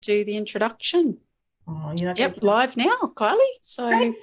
do the introduction. Oh, you're not going Yep, to live now, Kylie. So, great.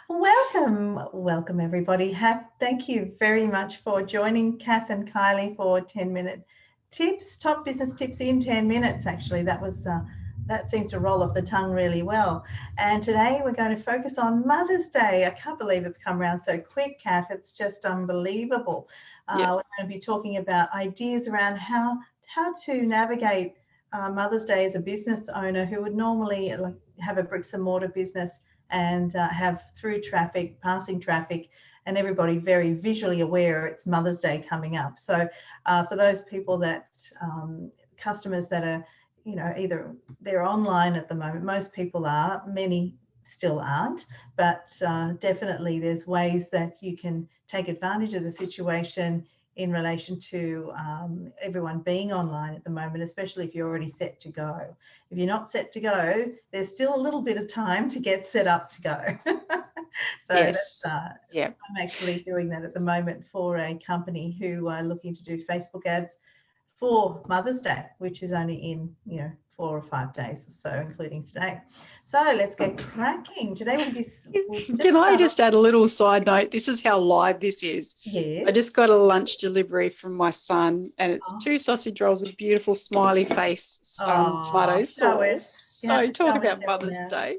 Welcome everybody. Thank you very much for joining Kath and Kylie for 10-minute tips, top business tips in 10 minutes. Actually, that seems to roll off the tongue really well. And today we're going to focus on Mother's Day. I can't believe it's come around so quick, Kath. It's just unbelievable. yep, We're going to be talking about ideas around how to navigate Mother's Day as a business owner who would normally have a bricks and mortar business and have through traffic, passing traffic, and everybody very visually aware it's Mother's Day coming up. So for those people that customers that are, either they're online at the moment, most people are, many still aren't, but definitely there's ways that you can take advantage of the situation in relation to everyone being online at the moment, especially if you're already set to go. If you're not set to go, there's still a little bit of time to get set up to go. So that's yes, yep, I'm actually doing that at the moment for a company who are looking to do Facebook ads for Mother's Day, which is only in 4 or 5 days or so, including today. So let's get cracking. Today we'll Can just I start off. just add a little side note? This is how live this is. I Yes. just got a lunch delivery from my son, and it's Oh, 2 sausage rolls with beautiful smiley face oh, tomato show it. sauce. You have So, to talk show it about to me Mother's now. Day.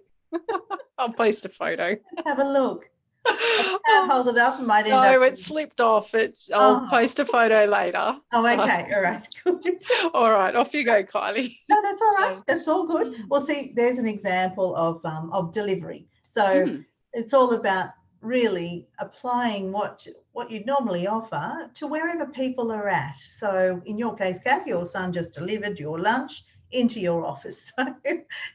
I'll post a photo. Let's have a look. I can't Oh, hold it up. I might end up. no, it slipped off. I'll Oh, post a photo later. oh, So, okay. All right. Good. all right, off you go, Kylie. No, that's all right. So, That's all good. mm, Well, see, there's an example of delivery. So mm, it's all about really applying what you'd normally offer to wherever people are at. So in your case, Kath, your son just delivered your lunch into your office.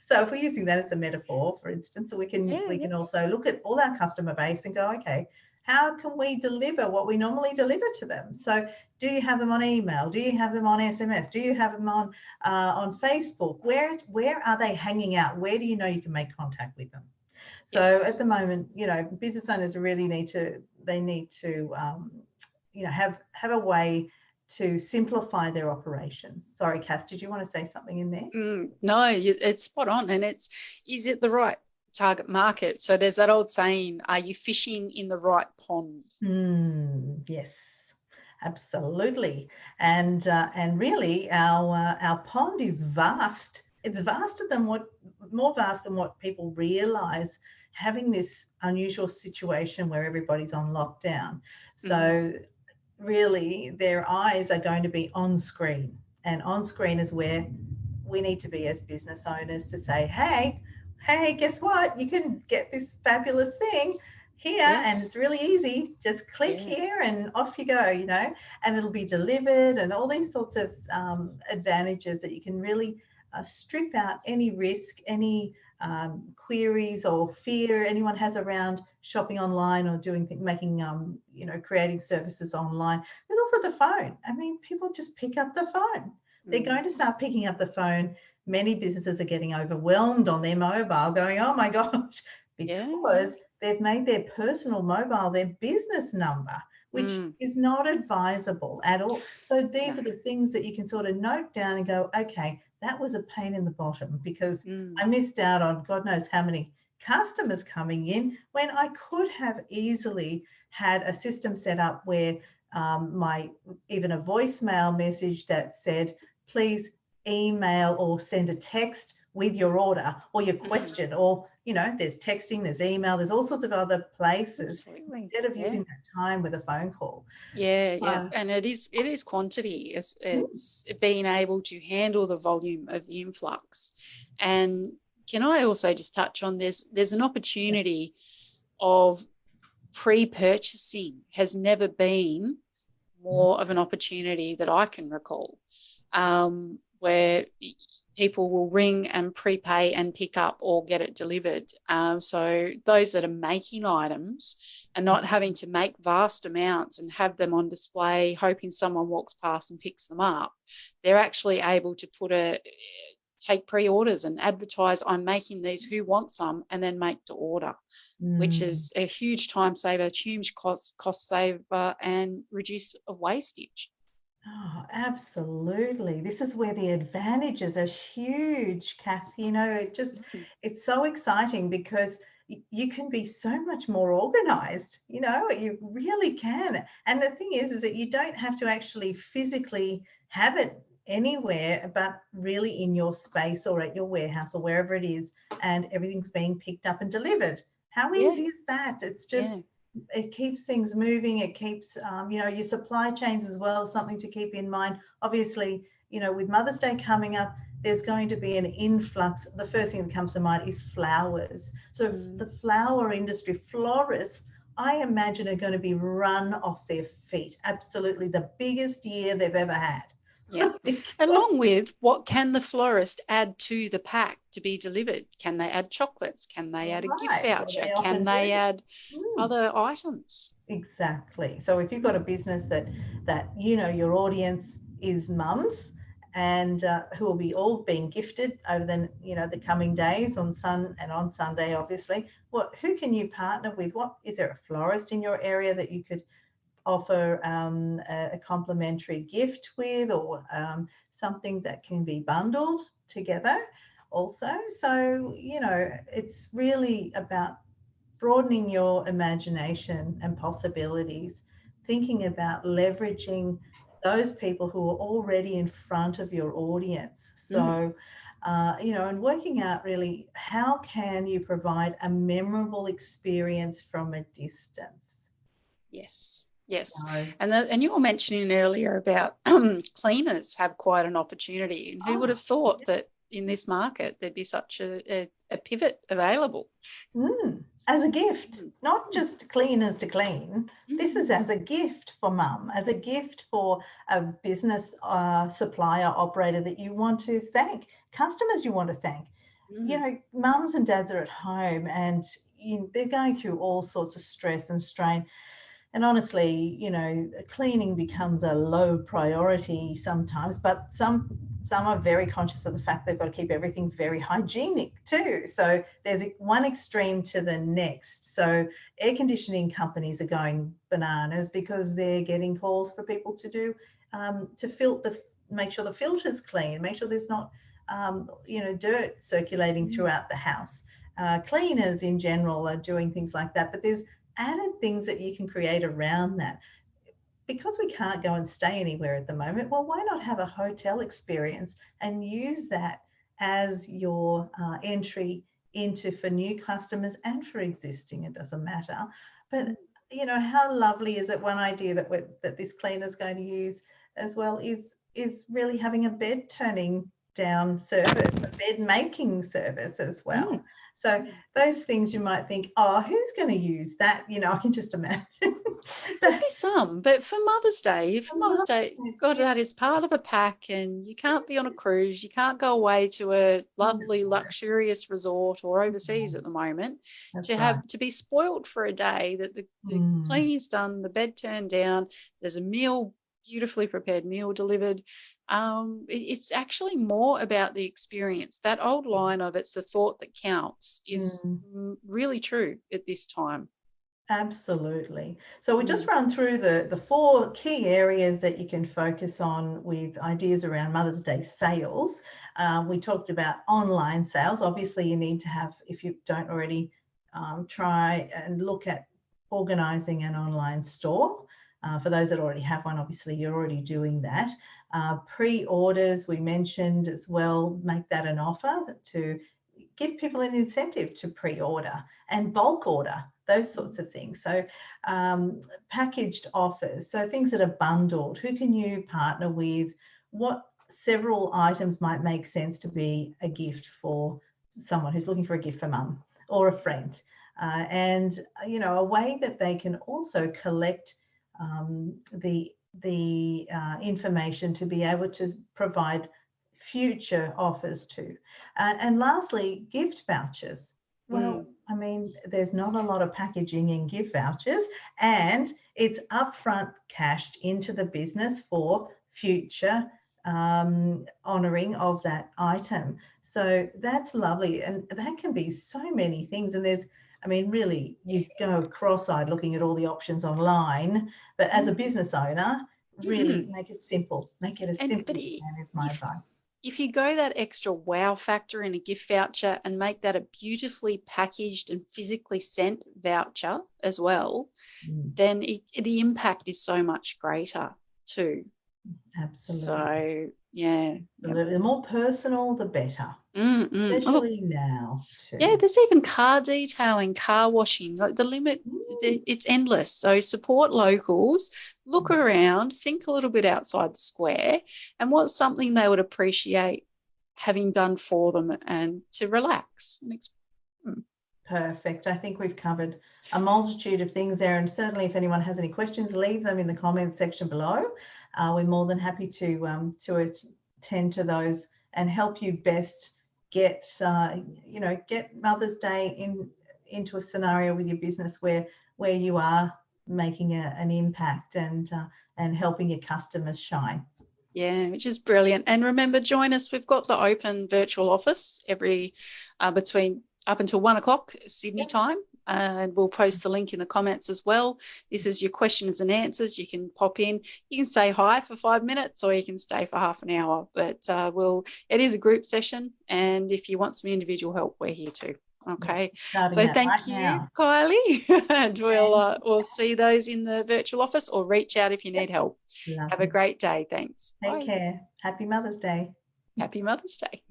So if we're using that as a metaphor, for instance, we can yeah, we yeah, can also look at all our customer base and go, okay, how can we deliver what we normally deliver to them? So do you have them on email? Do you have them on SMS? Do you have them on Facebook? Where are they hanging out? Where do you know you can make contact with them? So at yes. the moment, business owners really need to have a way to simplify their operations. Sorry, Kath, did you want to say something in there? No, it's spot on. And is it the right target market? So there's that old saying, are you fishing in the right pond? Yes, absolutely. And really, our pond is vast. It's more vast than what people realise. Having this unusual situation where everybody's on lockdown, Mm, so really their eyes are going to be on screen, and on screen is where we need to be as business owners to say, hey, guess what? You can get this fabulous thing here, and yes. it's really easy. Just click Yeah. here and off you go, and it'll be delivered, and all these sorts of advantages that you can really strip out any risk, any queries or fear anyone has around shopping online or making creating services online. There's also the phone. I mean, people just pick up the phone. They're Mm, going to start picking up the phone. Many businesses are getting overwhelmed on their mobile, going, oh my gosh, yeah. Yeah. because they've made their personal mobile their business number, which Mm, is not advisable at all. So these no. are the things that you can sort of note down and go, okay, that was a pain in the bottom because Mm, I missed out on God knows how many customers coming in when I could have easily had a system set up where my even a voicemail message that said, please email or send a text with your order or your mm, question, or there's texting, there's email, there's all sorts of other places absolutely. instead of Yeah. using that time with a phone call. Yeah, yeah. uh, And it is quantity. mm, It's being able to handle the volume of the influx. And can I also just touch on this? There's an yeah. opportunity of pre-purchasing has never been more of an opportunity that I can recall, where people will ring and prepay and pick up or get it delivered. So those that are making items and not having to make vast amounts and have them on display, hoping someone walks past and picks them up, they're actually able to take pre-orders and advertise, I'm making these, who wants some, and then make to order, which Mm. is a huge time saver, huge cost saver, and reduce of wastage. Oh, absolutely. This is where the advantages are huge, Kath. You know, Mm. it's so exciting because you can be so much more organized, you know, you really can. And the thing is that you don't have to actually physically have it anywhere, but really in your space or at your warehouse or wherever it is, and everything's being picked up and delivered. How Yeah, easy is that? It's just yeah. it keeps things moving. It keeps, you know, your supply chains as well, something to keep in mind. Obviously, you know, with Mother's Day coming up, there's going to be an influx. The first thing that comes to mind is flowers. So Mm. the flower industry, florists, I imagine are going to be run off their feet. Absolutely the biggest year they've ever had. Yeah. Along with what can the florist add to the pack to be delivered? Can they add chocolates? Can they add a gift Right. Well, voucher? they Can often they do. add Mm. other items? Exactly. So if you've got a business that you know your audience is mums and who will be all being gifted over the the coming days on Sunday, obviously. What who can you partner with? What is there a florist in your area that you could offer a complimentary gift with, or something that can be bundled together? Also, so it's really about broadening your imagination and possibilities, thinking about leveraging those people who are already in front of your audience. Mm. So, and working out really how can you provide a memorable experience from a distance. Yes. Yes. So, And you were mentioning earlier about cleaners have quite an opportunity. And who would oh, have thought that in this market there'd be such a pivot available? As a gift, Mm. not just cleaners to clean. This Mm. is as a gift for mum, as a gift for a business supplier operator that you want to thank, customers you want to thank. You Mm. know, mums and dads are at home and they're going through all sorts of stress and strain. And honestly, cleaning becomes a low priority sometimes, but some are very conscious of the fact they've got to keep everything very hygienic too. So there's one extreme to the next. So air conditioning companies are going bananas because they're getting calls for people to do to make sure the filter's clean, make sure there's not dirt circulating Mm. throughout the house. Cleaners in general are doing things like that, but there's added things that you can create around that. Because we can't go and stay anywhere at the moment, well, why not have a hotel experience and use that as your entry into for new customers and for existing? It doesn't matter. But how lovely is it? One idea that this cleaner is going to use as well is really having a bed turning down service, a bed making service as Mm. well. So those things you might think, oh, who's going to use that? I can just imagine. There'd be some, but for Mother's Day, It's God, that is part of a pack, and you can't be on a cruise. You can't go away to a lovely, luxurious resort or overseas at the moment That's to right. be spoilt for a day that the Mm, cleaning's done, the bed turned down, there's a meal, beautifully prepared meal delivered. It's actually more about the experience. That old line of "it's the thought that counts" is mm, really true at this time. absolutely. So we just Mm. run through the four key areas that you can focus on with ideas around Mother's Day sales. We talked about online sales. Obviously, you need to have, if you don't already, try and look at organizing an online store. For those that already have one, obviously you're already doing that. Pre-orders, we mentioned as well, make that an offer to give people an incentive to pre-order and bulk order, those sorts of things. So packaged offers, so things that are bundled. Who can you partner with? What several items might make sense to be a gift for someone who's looking for a gift for mum or a friend? And a way that they can also collect the information to be able to provide future offers to. And lastly, gift vouchers. Well, Mm. I mean, there's not a lot of packaging in gift vouchers, and it's upfront cashed into the business for future honoring of that item. So that's lovely. And that can be so many things. And really, you go cross eyed looking at all the options online. But as a Mm. business owner, Really make it simple. Make it as simple But as you can is my advice. if you go that extra wow factor in a gift voucher and make that a beautifully packaged and physically sent voucher as well, then the impact is so much greater too. Absolutely. So, yeah. The more personal, the better. Especially now too. Yeah, there's even car detailing, car washing. Like the limit, it's endless. So support locals, look around, think a little bit outside the square, and what's something they would appreciate having done for them and to relax. Perfect. I think we've covered a multitude of things there, and certainly if anyone has any questions, leave them in the comments section below. We're more than happy to attend to those and help you best get Mother's Day into a scenario with your business where you are making an impact and helping your customers shine. Yeah, which is brilliant. And remember, join us. We've got the open virtual office every between up until 1 o'clock Sydney time. And we'll post the link in the comments as well. This is your questions and answers. You can pop in. You can say hi for 5 minutes or you can stay for half an hour. But it is a group session. And if you want some individual help, we're here too. Okay. So thank you, Kylie. And we'll see those in the virtual office or reach out if you need help. Lovely. Have a great day. Thanks. Take care. Happy Mother's Day. Happy Mother's Day.